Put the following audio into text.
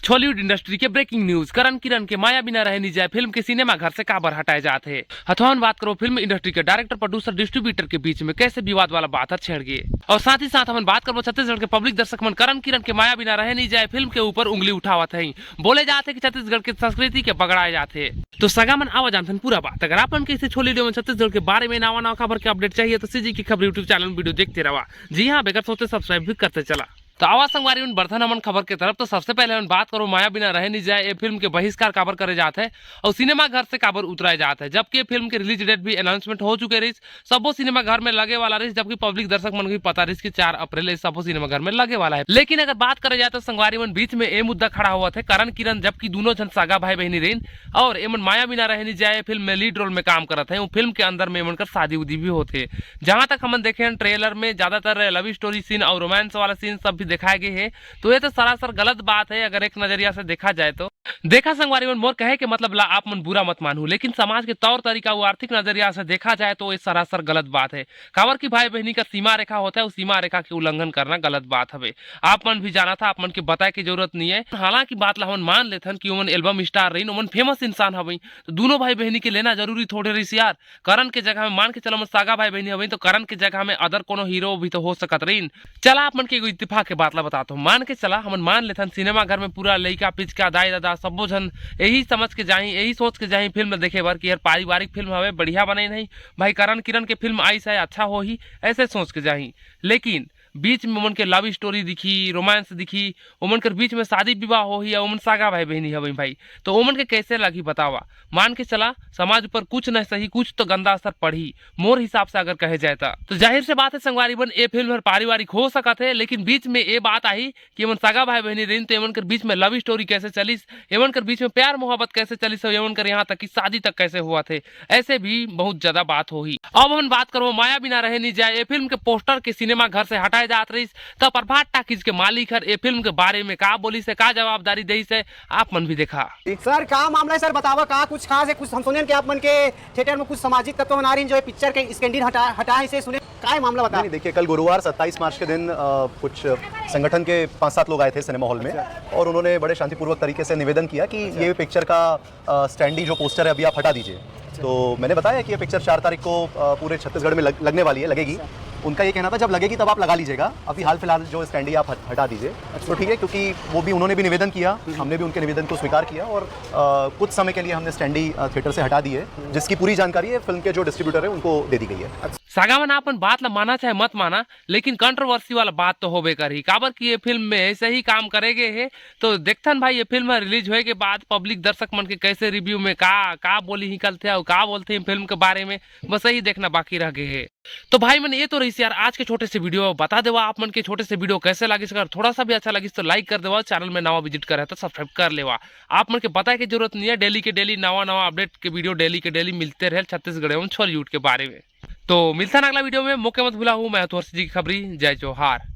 Bollywood industry के breaking news. करण किरण के माया बिना रहे नहीं जाए फिल्म के सिनेमा घर से काबर हटाए जाते हैं। हथौन बात करो फिल्म इंडस्ट्री के डायरेक्टर, प्रोड्यूसर, डिस्ट्रीब्यूटर के बीच में कैसे विवाद वाला बात छेड़ गए। और साथ ही साथ हम बात करो छत्तीसगढ़ के पब्लिक दर्शक मन करण किरण के माया बिना रहे नहीं जाए फिल्म के ऊपर उंगली उठावत है। बोले जाते कि छत्तीसगढ़ की संस्कृति के पकड़ाए जाते। तो सगा मन आवा जानते पूरा बात। अगर आप किसी छोली वीडियो में छत्तीसगढ़ के बारे में नवा खबर के अपडेट चाहिए तो सीजी की खबर यूट्यूब चैनल में वीडियो देखते रहा। जी हाँ, बेगर सोचते सब्सक्राइब भी करते चला। तो आवाज संगवारी उन बर्धन अमन खबर के तरफ। तो सबसे पहले हम बात करो माया बिना रहे नहीं जाए ये फिल्म के बहिष्कार काबर करे जाते हैं और सिनेमा घर से काबर उतराए जाते हैं, जबकि फिल्म के रिलीज डेट भी अनाउंसमेंट हो चुके रही। सबो सिनेमा घर में लगे वाला रही, जबकि पब्लिक दर्शक मन की पता रही कि 4 अप्रैल सबो सिनेमा घर में लगे वाला है। लेकिन अगर बात करे जाए तो संगवारी मन बीच में ये मुद्दा खड़ा हुआ था करण किरण, जबकि दोनों जन सागा भाई बहनी रही और एमन माया बिना रहे नहीं जाए फिल्म में लीड रोल में काम करते हैं। फिल्म के अंदर में एमन शादी उदी भी होते। जहां तक हम देखे ट्रेलर में ज्यादातर लव स्टोरी सीन और रोमांस वाला सीन सब भी दिखाए गए हैं। तो ये तो सरासर गलत बात है अगर एक नजरिया से देखा जाए तो। देखा संगवारी मन मोर कहे के मतलब ला आप मन बुरा मत मानू, लेकिन समाज के तौर तरीका वो आर्थिक नजरिया से देखा जाए तो ये सरासर गलत बात है। काबर की भाई बहनी का सीमा रेखा होता है, उस सीमा रेखा के उल्लंघन करना गलत बात है। आप मन भी जाना था, आप मन के बताए की जरूरत नहीं है। हालांकि बात ला हम मान लेते कि उमन एल्बम स्टार रही, उमन फेमस इंसान हवे, तो दोनों भाई बहनी के लेना जरूरी थोड़े रही यार। करण के जगह में मान के चलो सागा भाई बहनी हवे तो करण के जगह में अदर कोनो हीरो भी तो हो सकत रही। चला आप मन के इत्तेफाक के बात ला बताता हूँ। मान के चला हम मान लेते सिनेमा घर में पूरा लइका पिचका दाई दादा सबो जन यही समझ के जाही, यही सोच के जाही फिल्म देखे बार कि यार पारिवारिक फिल्म हवे, बढ़िया बने नहीं भाई, करण किरण के फिल्म आई से अच्छा हो ही, ऐसे सोच के जाही। लेकिन बीच में उमन के लव स्टोरी दिखी, रोमांस दिखी, उमन के बीच में शादी विवाह हो ही, उमन सागा भाई बहनी हवे भाई, तो उमन के कैसे लगी बतावा। मान के चला समाज पर कुछ न सही कुछ तो गंदा असर पड़ी मोर हिसाब से अगर कहे जाए तो जाहिर से बात है संगवारी बन ये फिल्म पारिवारिक हो सकत है। लेकिन बीच में ये बात आई कि एमन सागा भाई बहनी रही तो एमन के बीच में लव स्टोरी कैसे चलिस, एमन के बीच में प्यार मोहब्बत कैसे चलिस, एमन कर यहाँ तक कि शादी तक कैसे हुआ थे, ऐसे भी बहुत ज्यादा बात हो ही। अब हम बात करो माया बिना रहे नहीं जाए ये फिल्म के पोस्टर के सिनेमा घर से हटाए जात रही, तब प्रभात टाकीज के मालिक हर ये फिल्म के बारे में का बोली से का जवाबदारी दे से आप मन भी देखा। सर का मामला है सर, बतावा का कुछ खास है। कुछ हम सुने कि आप मन के थिएटर में कुछ सामाजिक तत्व बना रही जो है पिक्चर के स्कैंडल हटा इसे सुने का है मामला बता। देखिए कल गुरुवार 27 मार्च के दिन कुछ संगठन के 5-7 लोग आए थे सिनेमा हॉल में और उन्होंने बड़े शांतिपूर्वक तरीके से निवेदन किया कि ये पिक्चर का स्टैंडी जो पोस्टर है अभी आप हटा दीजिए। तो मैंने बताया कि ये पिक्चर 4 तारीख को पूरे छत्तीसगढ़ में लगने वाली है, लगेगी। उनका ये कहना था जब लगेगी तब आप लगा लीजिएगा, अभी हाल फिलहाल जो स्टैंडी आप हटा दीजिए। तो ठीक है, क्योंकि वो भी उन्होंने भी निवेदन किया, हमने भी उनके निवेदन को स्वीकार किया और कुछ समय के लिए हमने स्टैंडी थिएटर से हटा दी है, जिसकी पूरी जानकारी है फिल्म के जो डिस्ट्रीब्यूटर है उनको दे दी गई है। सागावन आपन बात ला माना चाहे मत माना, लेकिन कंट्रोवर्सी वाला बात तो होबे करी। काबर की ये फिल्म में ऐसे ही काम करेगे है तो देखथन भाई ये फिल्म रिलीज होए के बाद पब्लिक दर्शक मन के कैसे रिव्यू में का बोली निकलते और का बोलते हैं फिल्म के बारे में, बस यही देखना बाकी रह गए है। तो भाई मन ये तो रही यार आज के छोटे से वीडियो, बता देवा आप मन के छोटे से वीडियो कैसे लगी। अगर थोड़ा सा भी अच्छा लगी तो लाइक कर देवा, चैनल में नवा विजिट करे तो सब्सक्राइब कर लेवा। आप मन के बताए की जरूरत नहीं है, डेली के डेली नवा अपडेट के वीडियो डेली के डेली मिलते रहे छत्तीसगढ़ एवं बॉलीवुड के बारे में। तो मिलता है अगला वीडियो में, मौके मत भूला हूँ मैं तो हर्ष जी की खबरी। जय जोहार।